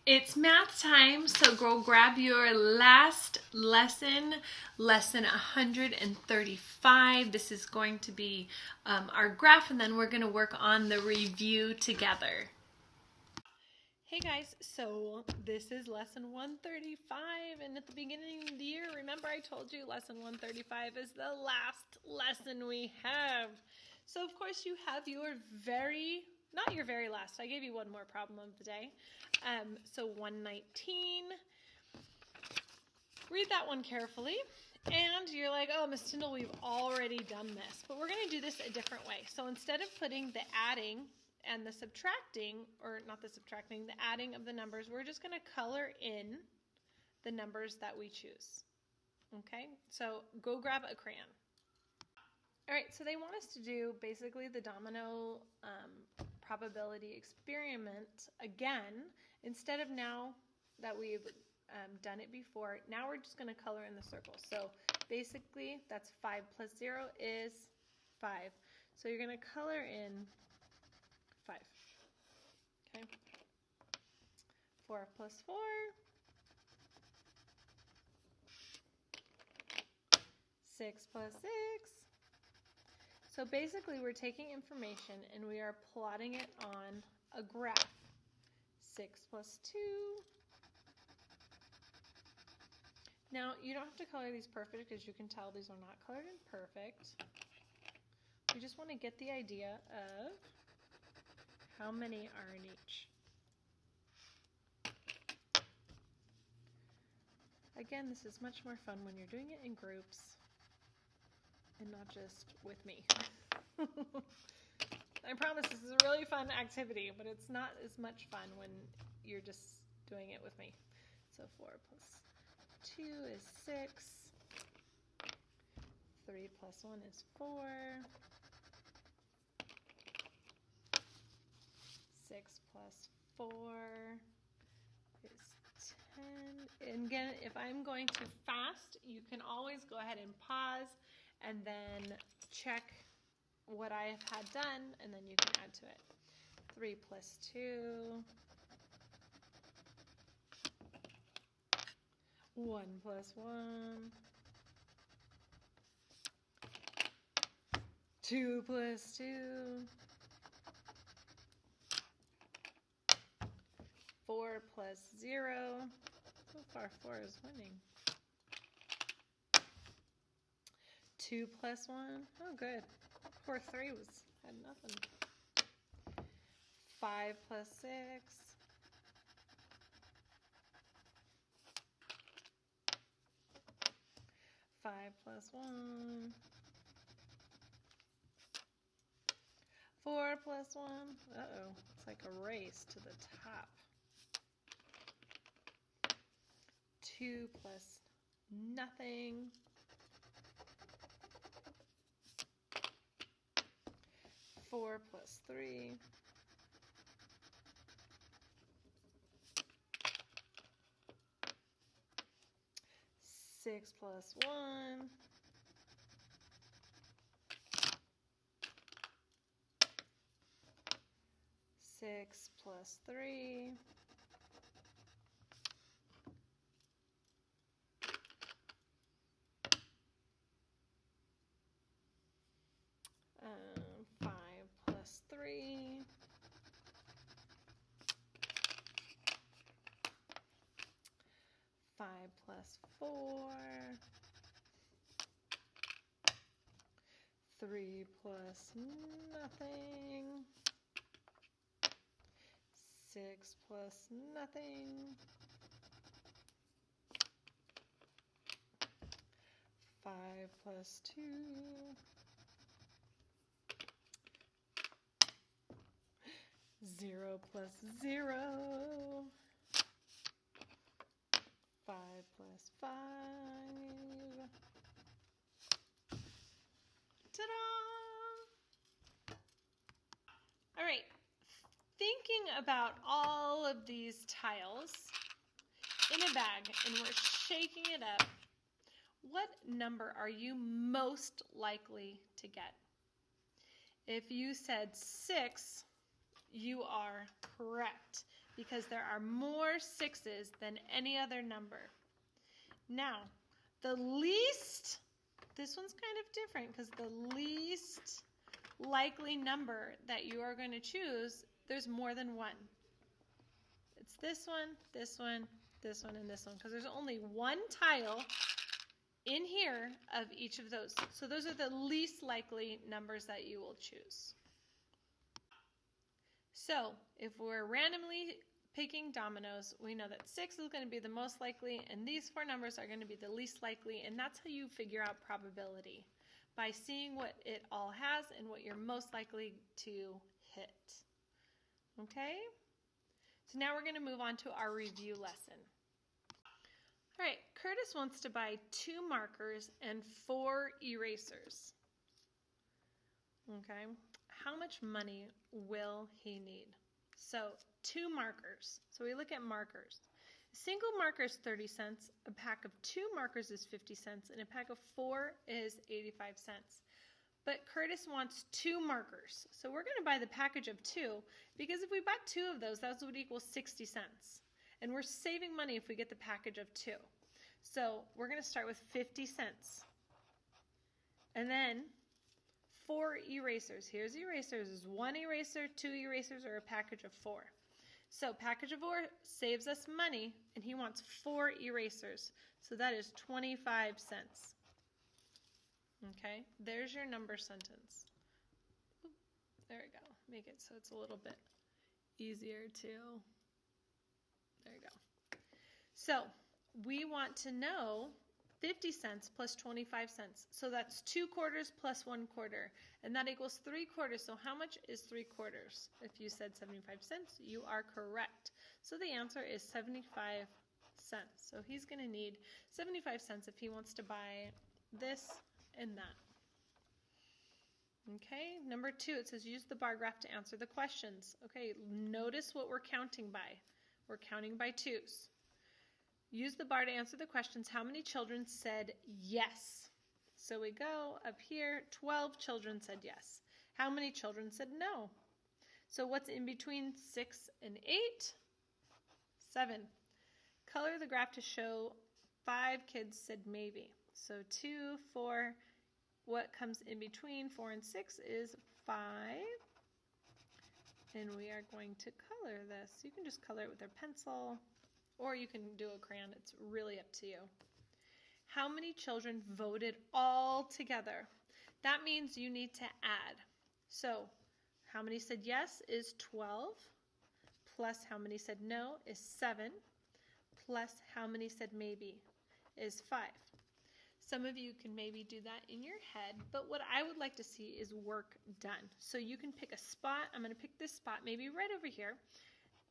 It's math time, so go grab your last lesson, lesson 135. This is going to be our graph, and then we're going to work on the review together. Hey guys, so this is lesson 135, and at the beginning of the year, remember I told you lesson 135 is the last lesson we have. So of course you have your not your very last, I gave you one more problem of the day. So 119, read that one carefully. And you're like, oh, Miss Tyndall, we've already done this. But we're going to do this a different way. So instead of putting the adding and the subtracting, or not the subtracting, the adding of the numbers, we're just going to color in the numbers that we choose. Okay? So go grab a crayon. All right, so they want us to do basically the domino probability experiment again. Instead of now that we've done it before, now we're just going to color in the circle. So basically, that's 5 plus 0 is 5. So you're going to color in 5. Okay. 4 plus 4. 6 plus 6. So basically, we're taking information and we are plotting it on a graph. 6 plus 2. Now, you don't have to color these perfect because you can tell these are not colored in perfect. We just want to get the idea of how many are in each. Again, this is much more fun when you're doing it in groups and not just with me. I promise this is a really fun activity, but it's not as much fun when you're just doing it with me. So 4 plus 2 is 6. 3 plus 1 is 4. 6 plus 4 is 10. And again, if I'm going too fast, you can always go ahead and pause and then check what I have had done, and then you can add to it. 3 plus 2. 1 plus 1. 2 plus 2. 4 plus 0. So far, 4 is winning. 2 plus 1. Oh, good. 4, 3 had nothing. 5 plus 6. 5 plus 1. 4 plus 1. Uh-oh. It's like a race to the top. 2 plus nothing. 4 plus 3. 6 plus 1. 6 plus 3. 5 plus 3. 5 plus 4. 3 plus nothing. 6 plus nothing. 5 plus 2. 0 plus 0. 5 plus 5. Ta-da! All right, thinking about all of these tiles in a bag and we're shaking it up, what number are you most likely to get? If you said 6, you are correct. because there are more 6s than any other number. Now, the least, this one's kind of different because the least likely number that you are going to choose, there's more than one. It's this one, this one, this one, and this one, because there's only one tile in here of each of those. So those are the least likely numbers that you will choose. So if we're randomly picking dominoes, we know that 6 is going to be the most likely, and these 4 numbers are going to be the least likely, and that's how you figure out probability, by seeing what it all has and what you're most likely to hit. Okay? So now we're going to move on to our review lesson. All right, Curtis wants to buy 2 markers and 4 erasers. Okay, how much money will he need? So 2 markers. So we look at markers. A single marker is 30 cents, a pack of 2 markers is 50 cents, and a pack of 4 is 85 cents. But Curtis wants 2 markers. So we're going to buy the package of 2, because if we bought 2 of those, that would equal 60 cents. And we're saving money if we get the package of 2. So we're going to start with 50 cents. And then 4 erasers. Here's erasers. Is 1 eraser, 2 erasers, or a package of 4. So package of 4 saves us money, and he wants 4 erasers. So that is 25 cents. Okay, there's your number sentence. There we go. Make it so it's a little bit easier to, there you go. So we want to know 50 cents plus 25 cents. So that's 2 quarters plus 1 quarter, and that equals 3 quarters. So how much is 3 quarters? If you said 75 cents, you are correct. So the answer is 75 cents. So he's going to need 75 cents if he wants to buy this and that. Okay, number 2, it says use the bar graph to answer the questions. Okay, notice what we're counting by. We're counting by 2's. Use the bar to answer the questions. How many children said yes? So we go up here, 12 children said yes. How many children said no? So what's in between 6 and 8? 7. Color the graph to show 5 kids said maybe. So 2, 4, what comes in between 4 and 6 is 5. And we are going to color this. You can just color it with a pencil, or you can do a crayon. It's really up to you. How many children voted all together? That means you need to add. So how many said yes is 12, plus how many said no is 7, plus how many said maybe is 5. Some of you can maybe do that in your head, but what I would like to see is work done. So you can pick a spot. I'm going to pick this spot, maybe right over here.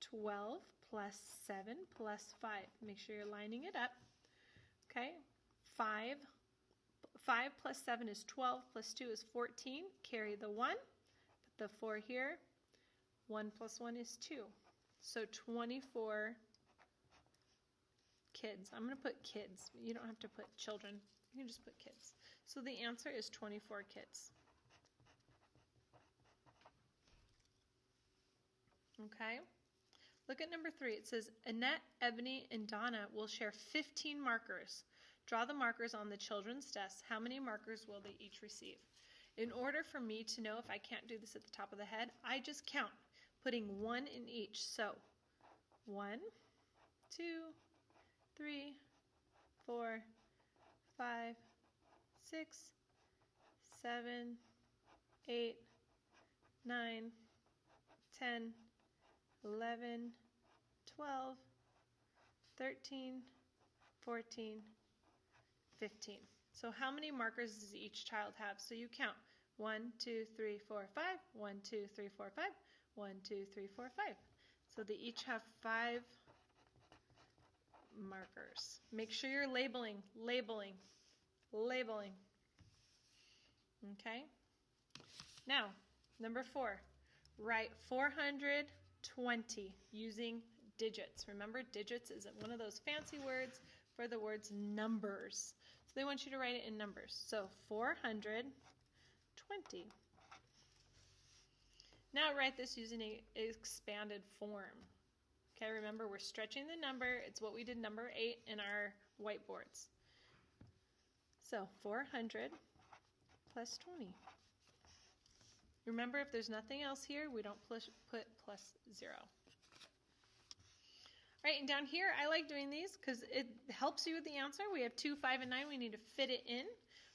12 plus 7 plus 5. Make sure you're lining it up. Okay, 5 plus 7 is 12, plus 2 is 14. Carry the 1, put the 4 here. 1 plus 1 is 2. So 24 kids. I'm going to put kids. You don't have to put children. You can just put kids. So the answer is 24 kids. Okay. Look at number 3. It says, Annette, Ebony, and Donna will share 15 markers. Draw the markers on the children's desks. How many markers will they each receive? In order for me to know if I can't do this at the top of the head, I just count, putting 1 in each. So 1, 2, 3, 4, 5, 6, 7, 8, 9, 10, 11, 12, 13, 14, 15. So how many markers does each child have? So you count 1, 2, 3, 4, 5, 1, 2, 3, 4, 5, 1, 2, 3, 4, 5. So they each have 5 markers. Make sure you're labeling. Okay? Now, number 4. Write 420 using digits. Remember, digits is one of those fancy words for the words numbers. So they want you to write it in numbers. So 420. Now write this using an expanded form. Okay, remember we're stretching the number. It's what we did number 8 in our whiteboards. So 400 plus 20. Remember, if there's nothing else here, we don't put plus 0. All right, and down here, I like doing these because it helps you with the answer. We have 2, 5, and 9. We need to fit it in.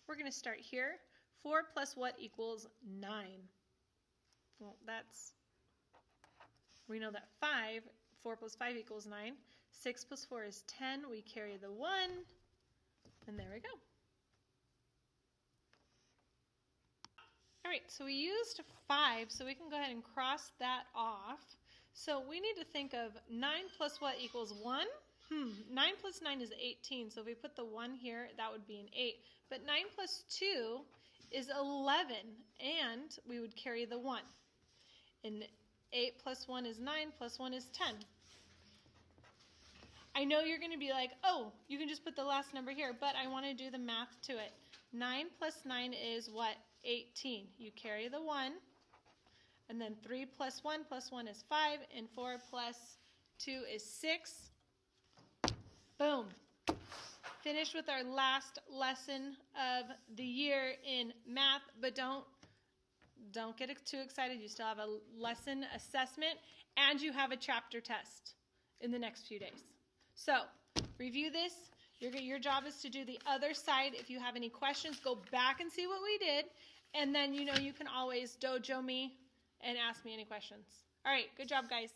We're going to start here. 4 plus what equals 9? Well, we know that 4 plus 5 equals 9. 6 plus 4 is 10. We carry the 1, and there we go. All right, so we used 5, so we can go ahead and cross that off. So we need to think of 9 plus what equals 1? 9 plus 9 is 18, so if we put the 1 here, that would be an 8. But 9 plus 2 is 11, and we would carry the 1. And 8 plus 1 is 9, plus 1 is 10. I know you're going to be like, oh, you can just put the last number here, but I want to do the math to it. 9 plus 9 is what? 18. You carry the 1, and then 3 plus 1 is 5, and 4 plus 2 is 6. Boom. Finished with our last lesson of the year in math, but don't get too excited. You still have a lesson assessment, and you have a chapter test in the next few days. So review this. Your job is to do the other side. If you have any questions, go back and see what we did. And then, you can always dojo me and ask me any questions. All right, good job, guys.